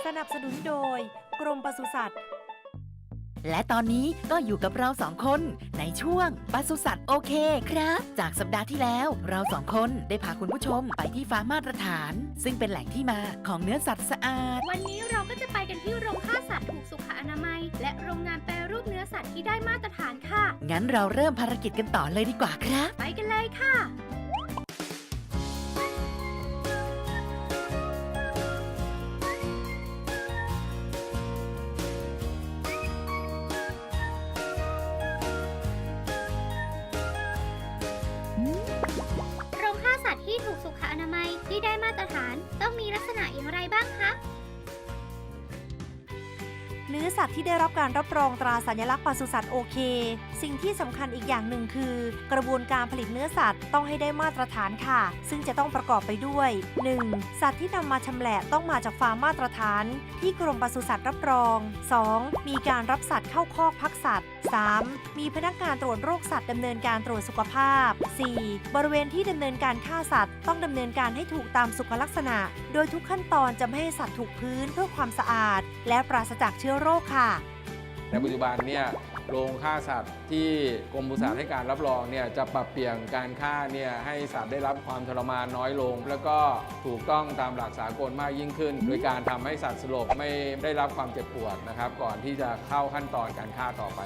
สนับสนุนโดยกรมปศุสัตว์และตอนนี้ก็อยู่กับเราสองคนในช่วงปศุสัตว์โอเคครับจากสัปดาห์ที่แล้วเราสองคนได้พาคุณผู้ชมไปที่ฟาร์มมาตรฐานซึ่งเป็นแหล่งที่มาของเนื้อสัตว์สะอาดวันนี้เราก็จะไปกันที่โรงฆ่าสัตว์ถูกสุขอนามัยและโรงงานแปรรูปเนื้อสัตว์ที่ได้มาตรฐานค่ะงั้นเราเริ่มภารกิจกันต่อเลยดีกว่าครับไปกันเลยค่ะโรงฆ่าสัตว์ที่ถูกสุขอนามัยที่ได้มาตรฐานต้องมีลักษณะอย่างไรบ้างคะเนื้อสัตว์ที่ได้รับการรับรองตราสัญลักษณ์ปศุสัตว์โอเคสิ่งที่สำคัญอีกอย่างหนึ่งคือกระบวนการผลิตเนื้อสัตว์ต้องให้ได้มาตรฐานค่ะซึ่งจะต้องประกอบไปด้วย 1. สัตว์ที่นำมาชำแหละต้องมาจากฟาร์มมาตรฐานที่กรมปศุสัตว์รับรอง 2. มีการรับสัตว์เข้าคอกพักสัตว์ 3. มีพนักงานตรวจโรคสัตว์ดำเนินการตรวจสุขภาพ 4. บริเวณที่ดำเนินการฆ่าสัตว์ต้องดำเนินการให้ถูกตามสุขลักษณะโดยทุกขั้นตอนจะไม่ให้สัตว์ถูกพื้นเพื่อความสะอาดและปราศจากเชื้อโรคค่ะในปัจจุบันเนี่ยโรงฆ่าสัตว์ที่กรมปศุสัตว์ให้การรับรองเนี่ยจะปรับเปลี่ยนการฆ่าเนี่ยให้สัตว์ได้รับความทรมานน้อยลงแล้วก็ถูกต้องตามหลักสากลมากยิ่งขึ้นโดยการทำให้สัตว์สลบไม่ได้รับความเจ็บปวดนะครับก่อนที่จะเข้าขั้นตอนการฆ่าต่อไป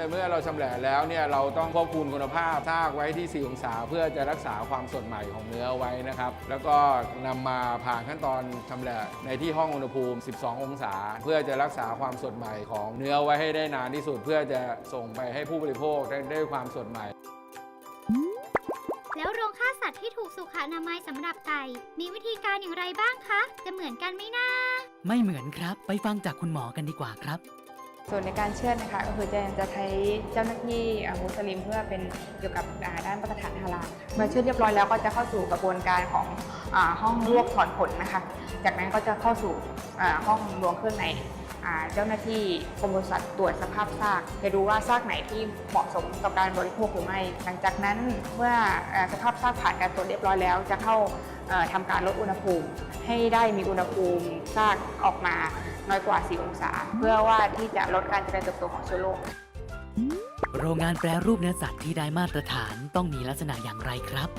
เมื่อเราชำแหละแล้วเนี่ยเราต้องควบคุมคุณภาพซากไว้ที่4 องศาเพื่อจะรักษาความสดใหม่ของเนื้อไว้นะครับแล้วก็นำมาผ่านขั้นตอนชำแหละในที่ห้องอุณหภูมิ 12 องศาเพื่อจะรักษาความสดใหม่ของเนื้อไว้ให้ได้นานที่สุดเพื่อจะส่งไปให้ผู้บริโภคได้ความสดใหม่แล้วโรงฆ่าสัตว์ที่ถูกสุขอนามัยสำหรับไก่มีวิธีการอย่างไรบ้างคะจะเหมือนกันไหมนะไม่เหมือนครับไปฟังจากคุณหมอกันดีกว่าครับส่วนในการเชือดนะคะก็คือจะใช้เจ้าหน้าที่มุสลิมเพื่อเป็นเกี่ยวกับด้านมาตรฐานฮาลาลเมื่อเชือดเรียบร้อยแล้วก็จะเข้าสู่กระบวนการของห้องลวกถอนขนนะคะจากนั้นก็จะเข้าสู่ห้องรวมเครื่องในเจ้าหน้าที่กรมปศุสัตว์ตรวจสภาพซากจะดูว่าซากไหนที่เหมาะสมกับการบริโภคหรือไม่หลังจากนั้นเมื่อสภาพซากผ่านการตรวจเรียบร้อยแล้วจะเข้าทำการลดอุณหภูมิให้ได้มีอุณหภูมิซากออกมาน้อยกว่า 4 องศาเพื่อว่าที่จะลดการเจริญเติบโตของเชื้อโรคโรงงานแปรรูปเนื้อสัตว์ที่ได้มาตรฐานต้องมีลักษณะอย่างไรครับ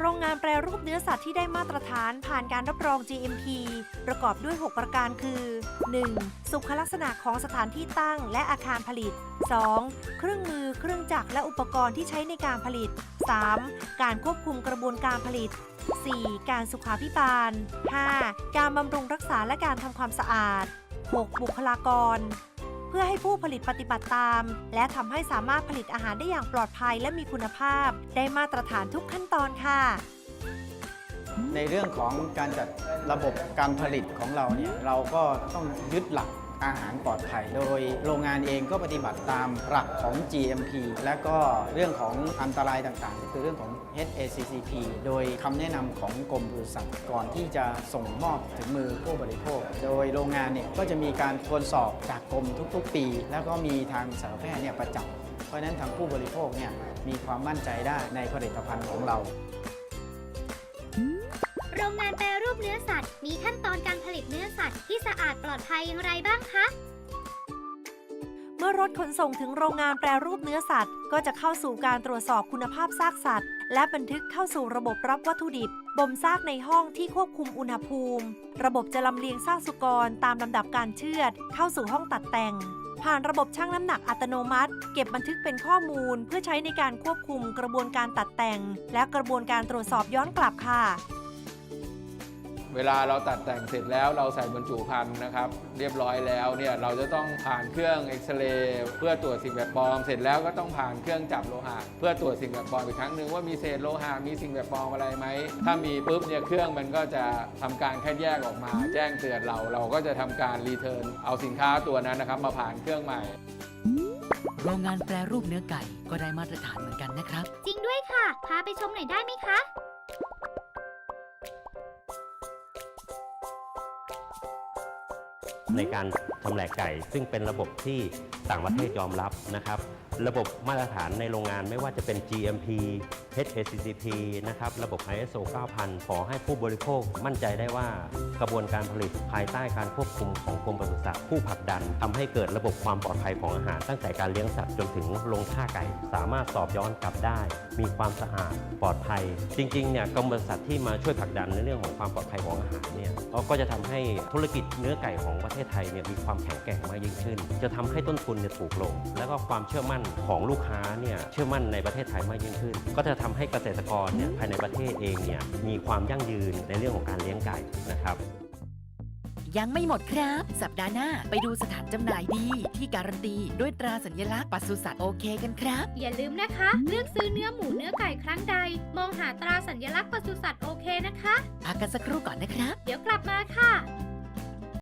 โรงงานแปรรูปเนื้อสัตว์ที่ได้มาตรฐานผ่านการรับรอง GMP ประกอบด้วย 6 ประการคือ 1. สุขลักษณะของสถานที่ตั้งและอาคารผลิต 2. เครื่องมือเครื่องจักรและอุปกรณ์ที่ใช้ในการผลิต 3. การควบคุมกระบวนการผลิต 4. การสุขาภิบาล 5. การบำรุงรักษาและการทำความสะอาด 6. บุคลากรเพื่อให้ผู้ผลิตปฏิบัติตามและทำให้สามารถผลิตอาหารได้อย่างปลอดภัยและมีคุณภาพได้มาตรฐานทุกขั้นตอนค่ะในเรื่องของการจัดระบบการผลิตของเราเนี่ยเราก็ต้องยึดหลักอาหารปลอดภัยโดยโรงงานเองก็ปฏิบัติตามหลักของ GMP และก็เรื่องของอันตรายต่างๆก็คือเรื่องของ HACCP โดยคำแนะนำของกรมปศุสัตว์ก่อนที่จะส่งมอบถึงมือผู้บริโภคโดยโรงงานเนี่ยก็จะมีการตรวจสอบจากกรมทุกๆปีแล้วก็มีทางสัตวแพทย์เนี่ยประจำเพราะฉะนั้นทางผู้บริโภคเนี่ยมีความมั่นใจได้ในผลิตภัณฑ์ของเราโรงงานแปรรูปเนื้อสัตว์มีขั้นตอนการผลิตเนื้อสัตว์ที่สะอาดปลอดภัยอย่างไรบ้างคะเมื่อรถขนส่งถึงโรงงานแปรรูปเนื้อสัตว์ก็จะเข้าสู่การตรวจสอบคุณภาพซากสัตว์และบันทึกเข้าสู่ระบบรับวัตถุดิบบ่มซากในห้องที่ควบคุมอุณหภูมิระบบจะลำเลียงซากสุกรตามลำดับการเชือดเข้าสู่ห้องตัดแต่งผ่านระบบชั่งน้ำหนักอัตโนมัติเก็บบันทึกเป็นข้อมูลเพื่อใช้ในการควบคุมกระบวนการตัดแต่งและกระบวนการตรวจสอบย้อนกลับค่ะเวลาเราตัดแต่งเสร็จแล้วเราใส่บรรจุภัณฑ์นะครับเรียบร้อยแล้วเนี่ยเราจะต้องผ่านเครื่องเอ็กซเรย์เพื่อตรวจสิ่งแปลกปลอมเสร็จแล้วก็ต้องผ่านเครื่องจับโลหะเพื่อตรวจสิ่งแปลกปลอมอีกครั้งหนึ่งว่ามีเศษโลหะมีสิ่งแปลกปลอมอะไรไหมถ้ามีปุ๊บเนี่ยเครื่องมันก็จะทำการคัดแยกออกมาแจ้งเตือนเราก็จะทำการรีเทิร์นเอาสินค้าตัวนั้นนะครับมาผ่านเครื่องใหม่โรงงานแปรรูปเนื้อไก่ก็ได้มาตรฐานเหมือนกันนะครับจริงด้วยค่ะพาไปชมหน่อยได้ไหมคะในการชำแหละไก่ซึ่งเป็นระบบที่ต่างประเทศยอมรับนะครับ ระบบมาตรฐานในโรงงานไม่ว่าจะเป็น GMP HACCP นะครับระบบ ISO 9000 ขอให้ผู้บริโภคมั่นใจได้ว่ากระบวนการผลิตภายใต้การควบคุมของกรมปศุสัตว์ผู้ผลักดันทำให้เกิดระบบความปลอดภัยของอาหารตั้งแต่การเลี้ยงสัตว์จนถึงลงฆ่าไก่สามารถสอบย้อนกลับได้ มีความสะอาดปลอดภัย จริงๆเนี่ยกรมปศุสัตว์ที่มาช่วยผลักดันในเรื่องของความปลอดภัยของอาหารเนี่ยก็จะทำให้ธุรกิจเนื้อไก่ของประเทศไทยเนี่ยมีความแข็งแกร่งมากยิ่งขึ้น จะทำให้ต้นทุนเนี่ยถูกลง แล้วก็ความเชื่อมั่นของลูกค้าเนี่ยเชื่อมั่นในประเทศไทยมากยิ่งขึ้น ก็จะทำให้เกษตรกรเนี่ยภายในประเทศเองเนี่ยมีความยั่งยืนในเรื่องของการเลี้ยงไก่นะครับ ยังไม่หมดครับ สัปดาห์หน้าไปดูสถานจำหน่ายดีที่การันตีด้วยตราสัญลักษณ์ปศุสัตว์โอเคกันครับ อย่าลืมนะคะ เลือกซื้อเนื้อหมูเนื้อไก่ครั้งใด มองหาตราสัญลักษณ์ปศุสัตว์โอเคนะคะ พักกันสักครู่ก่อนนะครับ เดี๋ยวกลับมาค่ะ